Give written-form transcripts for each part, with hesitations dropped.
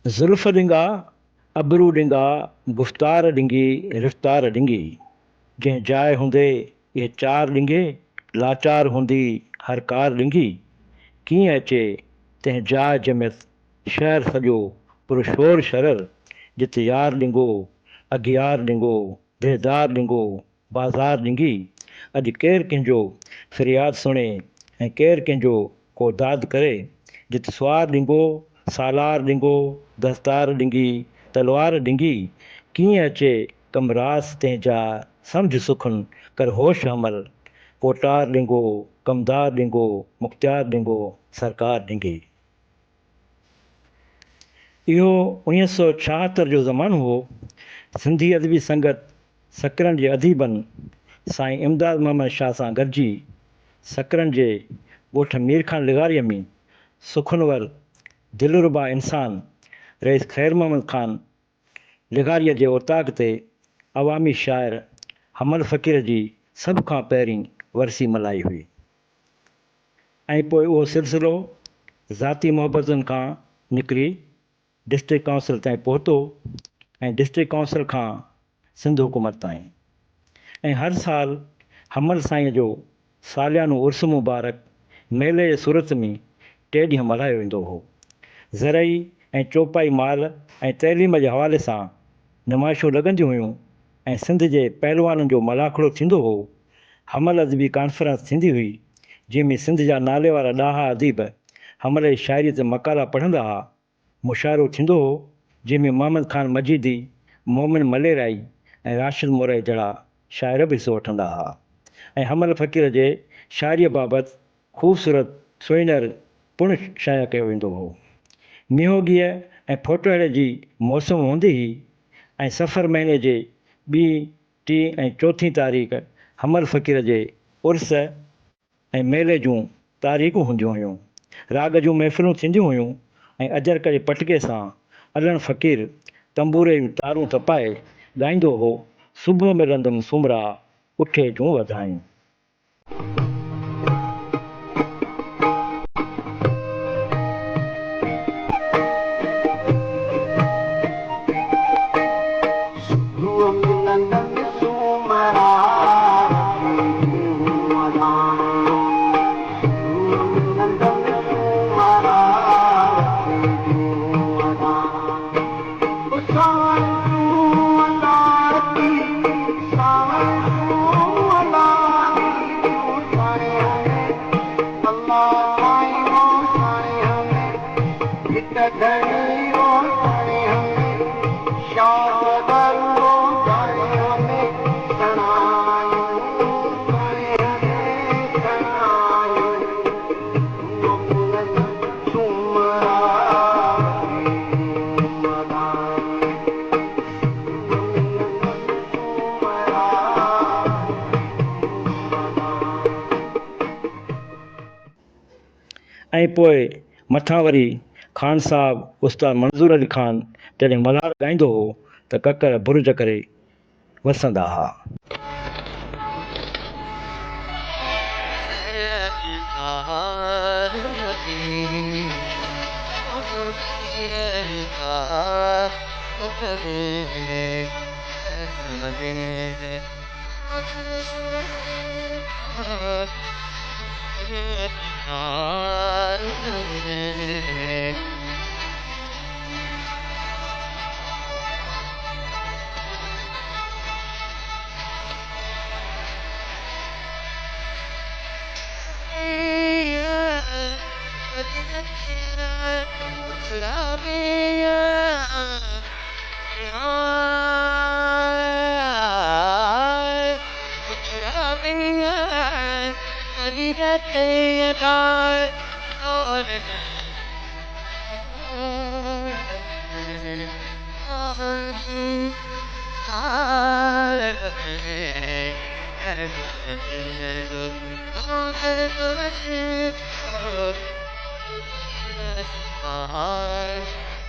ज़ुल्फ़ ॾिंगा अबरू ॾिंगा गुफ़्तार ॾिंगी रिफ़्तार ॾिंगी जंहिं जाइ हूंदे इहे चार ॾिंगे लाचार हूंदी हर कार ॾिंगी कीअं अचे तंहिं जाइ जमियसि शहर सॼो पुरशोर शरर जिते यार ॾिंगो अगियार ॾिंगो बेदार ॾिंगो बाज़ार ॾिंगी अॼु केरु कंहिंजो फ़रियाद सुणे ऐं केरु कंहिंजो को दाद करे जिते सुवार ॾिंगो सालार ॾिंगो दस्तार ॾिंगी तलवार ॾिंगी कीअं अचे कमरास तंहिं जा सम्झ सुखन कर होश अमल कोटार ॾिंगो कमदार ॾिंगो मुख़्तियार ॾिंगो सरकार ॾिंगी। इहो 1976 जो ज़मानो हो। सिंधी अदबी संगत सकरनि जे अदीबनि साईं इमदाद मोहम्मद शाह सां गॾिजी सकरनि जे ॻोठ मीर खान लिगारीअ में सुखनवर दिलरुबा इंसान रईस ख़ैर मोहम्मद ख़ान लिगारीअ जे उताक ते अवामी शाइर हमल फ़क़ीर जी सभ खां पहिरीं वरसी मल्हाई हुई ऐं पोइ उहो सिलसिलो ज़ाती मुहबतुनि खां निकिरी डिस्ट्रिक्ट काउंसिल ताईं पहुतो ऐं डिस्ट्रिक्ट काउंसिल खां सिंध हुकूमत ताईं ऐं हर साल हमल साईं जो सालियानो उर्स मुबारक मेले जे सूरत में टे ॾींहं मल्हायो वेंदो हो। ज़रई ऐं चौपाई माल ऐं तइलीम जे हवाले सां नुमाइशूं लॻंदियूं हुयूं ऐं सिंध जे पहलवाननि जो मलाखड़ो थींदो हो। हमल अदबी कॉन्फ्रेंस थींदी हुई जंहिंमें सिंध जा नाले वारा ॾाहा अदीब हमल जी शाइरी ते मक़ाला पढ़ंदा हुआ। मुशाइरो थींदो हो जंहिंमें मोहम्मद ख़ान मजीदी मोमिन मलेराई ऐं राशिद मोरई जहिड़ा शाइर बि हिसो वठंदा हुआ ऐं हमल फ़क़ीर जे शाइरीअ बाबति ख़ूबसूरत सुहिणर पिणु शाया कयो वेंदो हो। मीहोगीअ ऐं फोटोअड़े जी मौसम हूंदी हुई ऐं सफ़र महीने जे ॿी टी ऐं चोथीं तारीख़ हमल फ़क़ीर जे उर्स ऐं मेले जूं तारीख़ूं हूंदियूं हुयूं। राग जूं महफ़िलूं थींदियूं हुयूं ऐं अजरक जे पटके सां अलण फ़क़ीर तंबूरे जूं तारूं तपाए ॻाईंदो हो सुबुह मिलंदुमि सुमरा उठे जूं वधायूं। ऐं पोइ मथां वरी ख़ान साहब उस्ताद मंज़ूर अली ख़ान जॾहिं मल्हार ॻाईंदो हो त ककर बुर्ज करे वसंदा हुआ।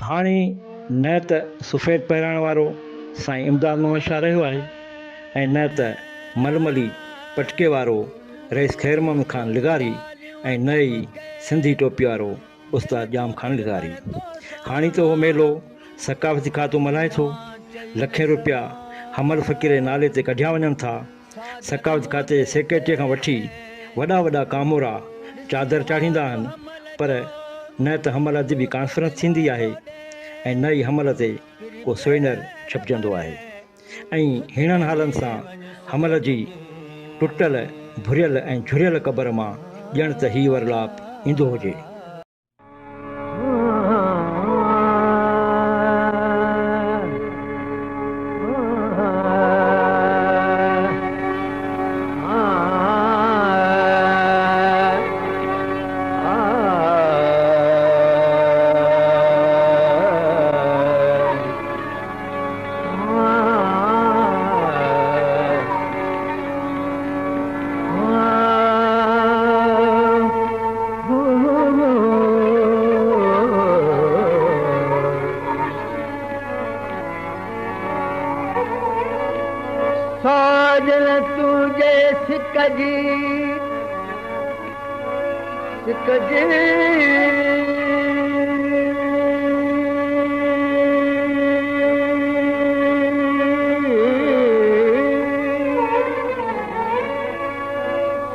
हाणे न त सफ़ेद पहिराइण वारो साईं इमदाद मोहम्मद शाह रहियो आहे ऐं न त मलमली पटके वारो रईस ख़ैर मोहम्मद ख़ान लिगारी ऐं न ई सिंधी टोपी वारो उस्ताद जाम खान लिगारी। हाणे त उहो मेलो सकाफ़ती खातो मल्हाए थो। लखें रुपया हमल फ़क़ीर जे नाले ते कढिया वञनि था। सकाफ़ती खाते जे सेक्रेटरीअ खां वठी वॾा वॾा कामोरा चादर चाढ़ींदा आहिनि, पर न त हमल अदबी कॉन्फ्रेंस थींदी आहे ऐं न ई हमल ते को सुवेनर छपजंदो आहे। ऐं हिननि हालनि सां हमल जी टुटल भुरियल ऐं झुरियल क़बर मां ॼण त हीउ वरलाप ईंदो हुजे। साजन तुझे सिकजी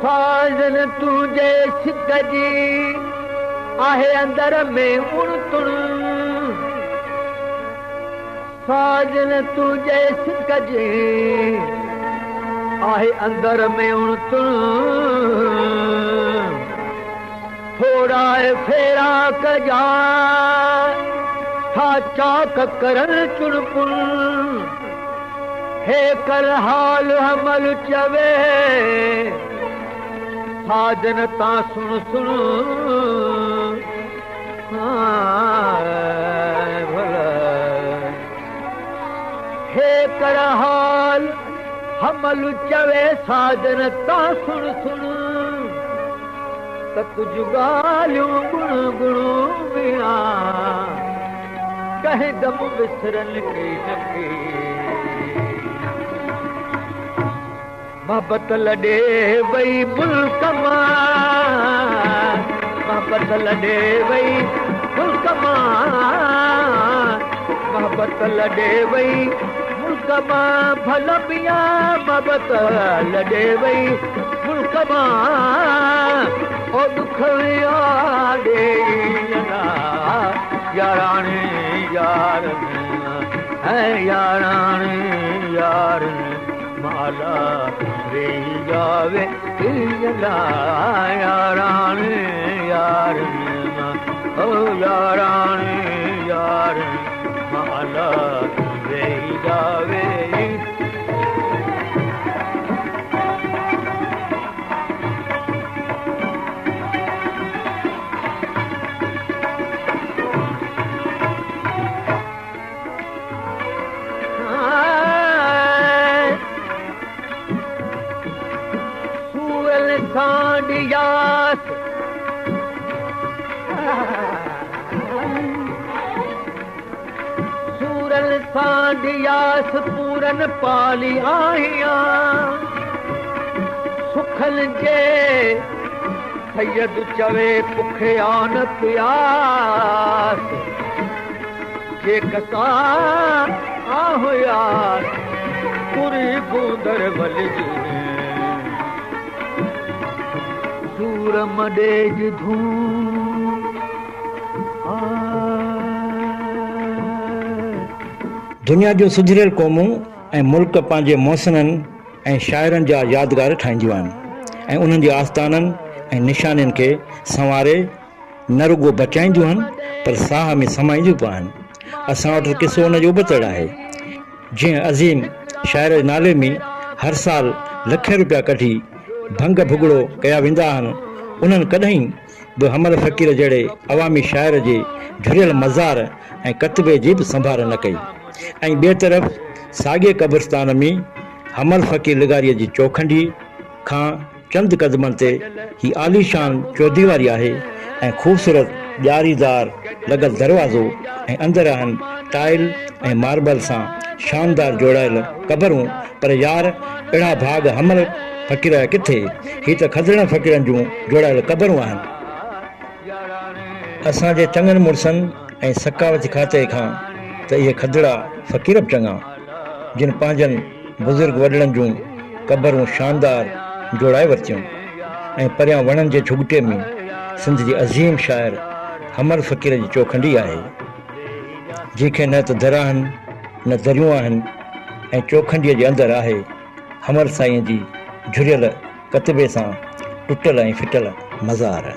साजन तुझे सिकजी आहे अंदर में उण तुण साजन तुझे सिकजी आहे अंदर में उण तुण थोड़ा फेरा कजा था चाक करन चुणपुण हे कर हाल हमल चवे साजन ता सुन सुन हे कर हाल हमल चवे साजन ता सुन सुन त कुछ गालियों गुण गुणो बिना कहे दम विसरन के नके मोहब्बत लॾे वई मुल्क मां मोहब्बत लॾे वई मुल्क मां मोहब्बत लॾे वई मुल्क मां भल पिया मोहब्बत लॾे वई मुल्क मां ओ दुख यादे याराणे यार है याराणे यार माला रे जावे याराणे यार ओ याराणे यार माला रे जावे सांडियास सूरल सांडियास पूरन पाली आहिया सुखल जे सैयद चवे पुखिया न प्यास जे कसा आहुया पूरी बूंदर वल जी सूर मडेज धूम दुनिया जो सुधरियल क़ौमूं ऐं मुल्क पंहिंजे मौसननि ऐं शाइरनि जा यादगार ठाहींदियूं आहिनि ऐं उन्हनि जे आस्थाननि ऐं निशाननि खे संवारे न रुॻो बचाईंदियूं आहिनि पर साह में समाईंदियूं पिया आहिनि। असां वटि किसो उन जो बतड़ आहे। जीअं अज़ीम शाइर जे नाले में हर साल लख रुपया कढी भंग भुगड़ो कया वेंदा आहिनि, उन्हनि कॾहिं बि हमल फ़क़ीर जहिड़े अवामी शाइर जे झुरियल मज़ार ऐं कतबे जी बि संभाल न कई। ऐं ॿिए तरफ़ साॻिए क़ब्रिस्तान में हमल फ़क़ीर लिगारीअ जी चौखंडी खां चंद क़दमनि ते ही आलीशान चौदीवारी आहे ऐं ख़ूबसूरत ॼारीदार लॻल दरवाज़ो ऐं अंदरि आहिनि टाइल ऐं मार्बल सां शानदार जोड़ायल क़बरूं। पर यार अहिड़ा भाग हमल फ़क़ीर किथे, ही त खदड़ फ़क़ीरनि जूं जोड़ायल क़बरूं आहिनि। असांजे चङनि मुड़सनि ऐं सकावती खाते खां त इहे खदड़ा फ़क़ीर बि चङा जिन पंहिंजनि बुज़ुर्ग वॾड़नि जूं क़बरूं शानदार जोड़ाए वरितियूं ऐं परियां वणनि जे झुगिटे में सिंध जी अज़ीम शाइर हमल फ़क़ीर जी चौखंडी आहे जंहिंखे न त दर आहिनि न दरियूं आहिनि ऐं चौखंडीअ जे अंदरि आहे हमल साईं जी झुरियल कतबे सां टुटल ऐं फिटल मज़ार।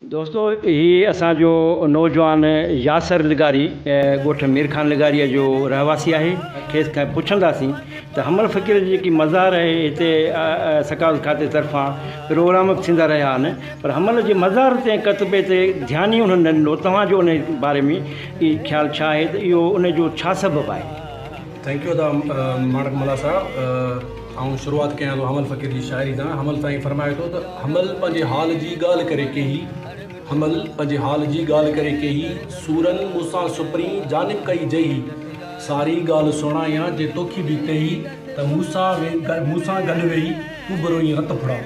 दोस्तों ही असांजो नौजवान यासर लिगारी ॻोठ मीरखान लिगारीअ जो रहवासी आहे। खेसि खां पुछंदासीं त हमल फ़क़ीर जी जेकी मज़ार आहे हिते सकावत खाते तरफ़ां प्रोग्राम थींदा रहिया आहिनि पर हमल जे मज़ार ते कतबे ते ध्यानु ई उन्हनि न ॾिनो। तव्हांजो उन बारे में ख़्यालु छा आहे त इहो उन जो छा सबबु आहे? थैंक यू माणक मला साहब। ऐं शुरूआति कयां थो हमल फ़क़ीर जी शाइरी सां। हमल साईं फरमाए थो त हमल पंहिंजे हाल जी ॻाल्हि करे कई, हमल पंहिंजे हाल जी ॻाल्हि करे कई, सूरनि मूंसां सुपरी जानिब कई जई, सारी ॻाल्हि सुणायां जे तोखी बि कई त मूंसां गॾु वेही तूं बि रोई रत फुड़ा।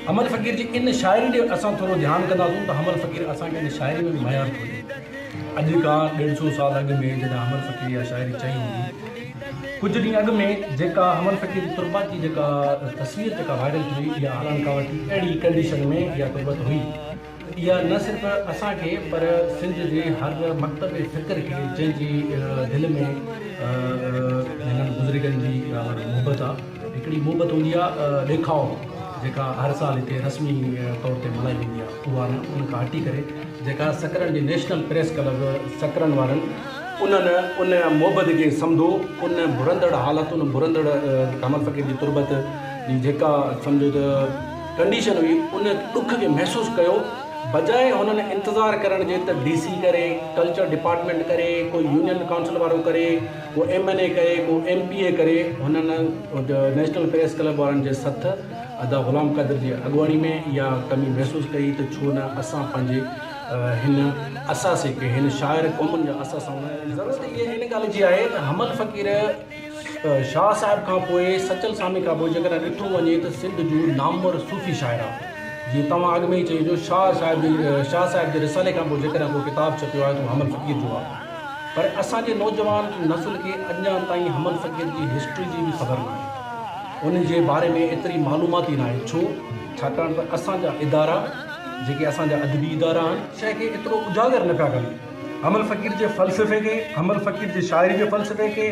हमल फ़क़ीर जी इन शाइरी ॾे असां थोरो ध्यानु कंदासीं त हमल फ़क़ीर असांखे इन शाइरी में बि मयार थो ॾिए। अॼु खां 150 साल अॻु में जॾहिं हमल फ़क़ीर इहा शाइरी चई हूंदी, कुझु ॾींहं अॻु में जेका हमल फ़क़ीर जी तुरबत जी जेका तस्वीर जेका वायरल थी हुई, इहा हलण खां वठी अहिड़ी कंडीशन में इहा तुरबत हुई। इहा न सिर्फ़ु असांखे पर सिंध जे हर मकतब फ़िक्र खे जंहिंजी दिलि में हिननि बुज़ुर्गनि जी मुहबत आहे, हिकिड़ी मुहबत हूंदी आहे ॾेखाओ जेका हर साल हिते रस्मी तौर ते मल्हाई वेंदी आहे, उहा न उन खां हटी करे जेका सकरनि जी नेशनल प्रेस क्लब सकरनि वारनि उन्हनि उन मुहबत खे सम्झो, उन बुरंदड़ हालतुनि बुरंदड़ हमल फ़क़ीर जी तुरबत जी जेका सम्झो त कंडीशन हुई, उन ॾुख खे महसूसु कयो बजाए हुननि इंतज़ारु करण जे त DC करे, कल्चर डिपार्टमेंट करे, कोई यूनियन काउंसिल वारो करे, को MNA करे, को MPA करे, हुननि नेशनल प्रेस क्लब वारनि जे सथ अदा ग़ुलाम क़ादिर जी अॻुवाणी में इहा कमी महसूसु कई त छो न असां पंहिंजे हिन असासे खे, हिन शाइर क़ौमुनि जा असां ज़रूरत इहा हिन ॻाल्हि जी आहे त हमल फ़क़ीर शाह साहिब खां पोइ, सचल सामी खां पोइ जेकॾहिं ॾिठो वञे त सिंध जो नामवर सूफ़ी शाइर आहे। जीअं तव्हां अॻु में ई चइजो शाह साहिब जे रिसाले खां पोइ जेकॾहिं को किताबु छपियो आहे त हमल फ़क़ीर जो आहे, पर असांजे नौजवान नसुल खे अञा ताईं हमल फ़क़ीर जी हिस्ट्री जी बि ख़बर न आहे, उन जे बारे में एतिरी मालूमात ई न आहे। छो? छाकाणि त असांजा इदारा जेके असांजा अदबी इदारा आहिनि शइ खे एतिरो उजागर न पिया कनि। हमल फ़क़ीर जे फ़लसफ़े खे, हमल फ़क़ीर जे शाइरी जे फ़लसफ़े खे,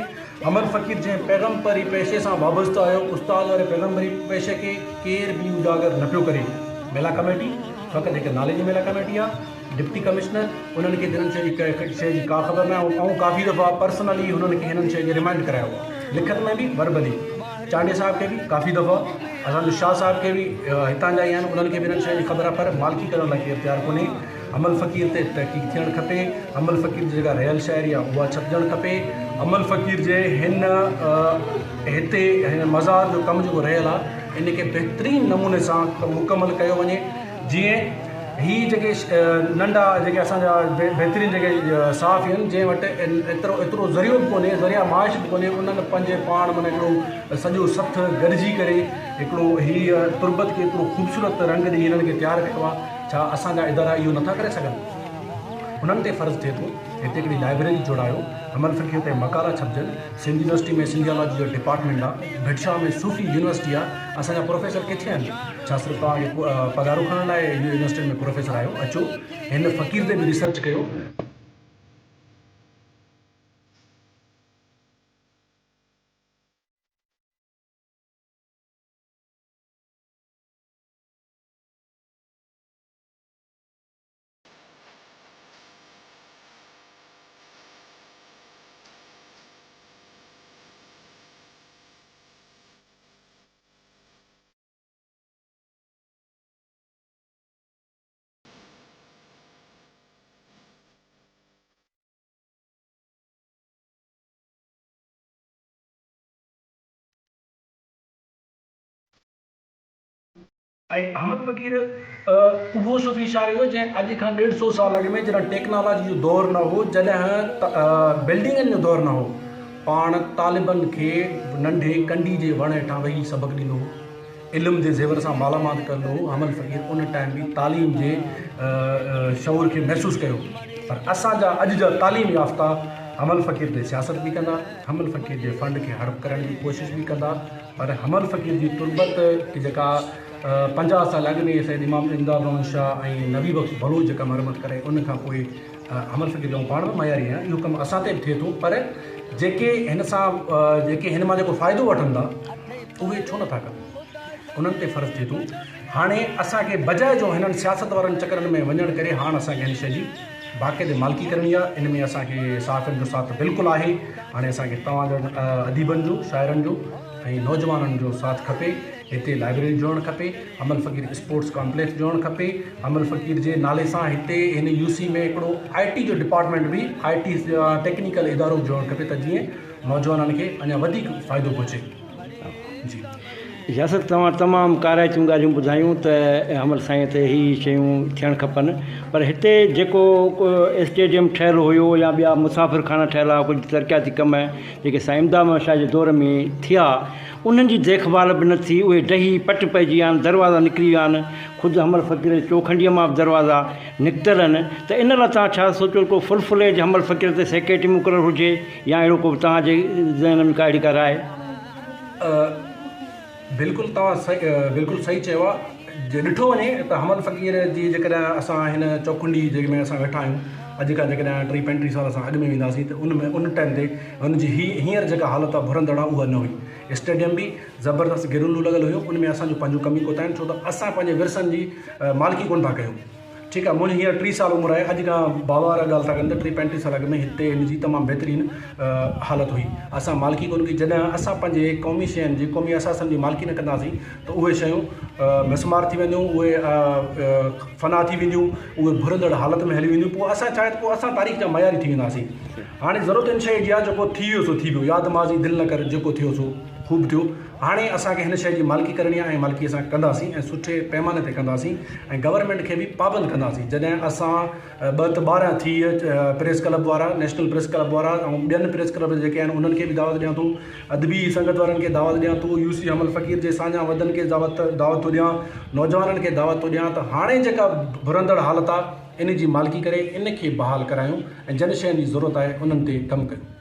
हमल फ़क़ीर जे पैगम्बरी पेशे सां वाबस्तो आयो उस्ताद वारे पैगम्बरी पेशे खे केरु बि उजागर न पियो करे। मेला कमेटी फ़क़ति हिकु नाले जी मेला कमेटी आहे, डिप्टी कमिश्नर उन्हनि खे हिननि शइ जी का ख़बर न आहे। ऐं काफ़ी दफ़ा पर्सनली हुननि खे हिननि शइ खे रिमाइंड करायो आहे, लिखत में बि वर्बली। चांडे साहिब खे बि काफ़ी दफ़ा, असांजो शाह साहिब खे बि हितां जा ई आहिनि, उन्हनि खे बि हिननि शइ जी ख़बर आहे, पर मालिकी करण लाइ केरु तयारु कोन्हे। हमल फ़क़ीर ते तहक़ीक़ थियणु खपे, हमल फ़क़ीर जी जेका रहियल शाइरी आहे उहा छपजणु खपे, हमल फ़क़ीर जे हिते हिन मज़ार जो कमु जेको रहियल आहे इन खे बहितरीनु नमूने सां मुकमल कयो वञे। जीअं हीअ जेके नंढा जेके असांजा बहितरीनु जेके साफ़ी आहिनि जंहिं वटि एतिरो ज़रियो बि कोन्हे, ज़रिया माइश बि कोन्हे, उन्हनि पंहिंजे पाण माना हिकिड़ो सॼो सथ गॾिजी करे हिकिड़ो हीअ तुर्बत खे एतिरो ख़ूबसूरत रंग ॾेई हिननि खे तयारु कयो आहे। छा असांजा इदारा इहो नथा करे सघनि? उन्हनि ते फ़र्ज़ु थिए थो हिते हिकिड़ी लाइब्रेरी जोड़ायो, हमल फ़क़ीर ते मक़ाला छपजनि। सिंध यूनिवर्सिटी में सिंधियोलॉजी जो डिपार्टमेंट आहे, भटशाह में सूफ़ी यूनिवर्सिटी आहे, असांजा प्रोफेसर किथे आहिनि? छा सिर्फ़ु तव्हांखे पघारूं खणण लाइ यूनिवर्सिटी में प्रोफेसर आहियो? अचो हिन फ़क़ीर ते बि रिसर्च कयो। ऐं हमल फ़क़ीर उहो सूफ़ी शाइर हुओ जंहिं अॼु खां 150 साल अॻु में जॾहिं टेक्नोलॉजी जो दौरु न हो, जॾहिं बिल्डिंगनि जो दौरु न हो, पाण तालिबनि खे नंढे कंडी जे वण हेठां वेही सबक़ु ॾींदो हो, इल्म जे ज़ेवर सां मालामाल कंदो हो। हमल फ़क़ीर उन टाइम बि तालीम जे शऊर खे महसूसु कयो। पर असांजा अॼु जा तालीम याफ़्ता हमल फ़क़ीर ते सियासत बि कंदा, हमल फ़क़ीर जे फंड खे हड़प करण जी कोशिशि बि कंदा, पर हमल फ़क़ीर जी तुर्बत जेका 50 साल अॻु में सैयद इमाम इमदाद रहमान शाह ऐं नबी बख़्श बलूच जेका मरमत करे, उन खां पोइ हमल फ़क़ीर जो पाण बि मयारी आहे, इहो कमु असां ते बि थिए थो। पर जेके हिन सां जेके हिन मां जेको फ़ाइदो वठनि था उहे छो नथा कनि? उन्हनि ते फ़र्ज़ु थिए थो। हाणे असांखे बजाए जो हिननि सियासत वारनि चकरनि में वञण करे हाणे असांखे हिन शइ जी बाक़ाइदे मालिकी करणी आहे। इन में असांखे साफ़ियुनि जो साथ बिल्कुलु आहे। हाणे असांखे तव्हांजो अदीबनि जो, शाइरनि जो ऐं नौजवाननि जो साथ खपे। हिते लाइब्रेरी जोड़णु खपे, हमल फ़क़ीर स्पोर्ट्स कॉम्प्लेक्स जोड़णु खपे। हमल फ़क़ीर जे नाले सां हिते हिन UC में हिकिड़ो IT जो डिपार्टमेंट बि IT टेक्निकल इदारो जोड़णु खपे त जीअं नौजवाननि खे अञा वधीक फ़ाइदो पहुचे। जी यासर तव्हां तमामु काराइतियूं ॻाल्हियूं ॿुधायूं त हमल साईं ते ही शयूं थियणु खपनि, पर हिते जेको स्टेडियम ठहियलु हुयो या ॿिया मुसाफ़िर खाना ठहियलु आहे, कुझु तरक़ियाती कम जेके साईं इमदाद शाह जे दौर में थिया, उन्हनि जी देखभाल बि न थी। उहे डही पट पइजी विया आहिनि, दरवाज़ा निकिरी विया आहिनि, ख़ुदि हमल फ़क़ीर चोखंडीअ मां बि दरवाज़ा निकितल आहिनि। त इन लाइ तव्हां छा सोचियो को फुल फ्लेज हमल फ़क़ीर ते सेक्रेटरी मुक़ररु हुजे या अहिड़ो को तव्हांजे ज़हन में का अहिड़ी का राय? बिल्कुलु तव्हां बिल्कुलु सही चयो आहे। जे ॾिठो वञे त हमल फ़क़ीर जी जेकॾहिं असां हिन चौखुंडी जंहिंमें असां वेठा आहियूं, अॼु खां जेकॾहिं 30-35 साल असां अॻु में वेंदासीं त उन टाइम ते हुनजी हींअर जेका हालत आहे भुरंदड़ आहे उहा न हुई। स्टेडियम बि ज़बरदस्त गिरुलू लॻल हुयो, उन में असांजो पंहिंजो कमी कोताहिनि, छो त असां पंहिंजे विरसनि जी मालिकी कोन था कयूं। ठीकु आहे। मुंहिंजी हींअर 30 साल उमिरि आहे। अॼु खां बाबा वारा ॻाल्हि था कनि त 30-35 साल अॻु में हिते हिन जी तमामु बहितरीनु हालत हुई। असां मालिकी कोन कई। जॾहिं असां पंहिंजे क़ौमी शयुनि जी क़ौमी असासनि जी मालिकी न कंदासीं त उहे शयूं मिसमार थी वेंदियूं, उहे फ़ना थी वेंदियूं, उहे भुरंदड़ हालत में हली वेंदियूं। पोइ असां चाहे त पोइ असां तारीख़ जा मयारी थी वेंदासीं। हाणे ज़रूरत इन शइ जी आहे, जेको थी वियो सो थी वियो, यादि माज़ी दिलि न कर, जेको थियो सो ख़ूब थियो। हाणे असांखे हिन शइ जी मालिकी करणी आहे ऐं मालिकी असां कंदासीं ऐं सुठे पैमाने ते कंदासीं ऐं गवर्नमेंट खे बि पाबंद कंदासीं। जॾहिं असां 2-12 थी प्रेस क्लब वारा, नेशनल प्रेस क्लब वारा ऐं ॿियनि प्रेस क्लब जेके आहिनि उन्हनि खे बि दावत ॾियां थो, अदबी संगत वारनि खे दावत ॾियां थो, यूसी हमल फ़क़ीर जे साञा वदन खे दावत थो ॾियां, नौजवाननि खे दावत थो ॾियां त हाणे जेका भुरंदड़ हालत आहे इन जी मालिकी करे इन खे बहाल करायूं ऐं जिन शयुनि जी ज़रूरत आहे उन्हनि ते कमु कयूं।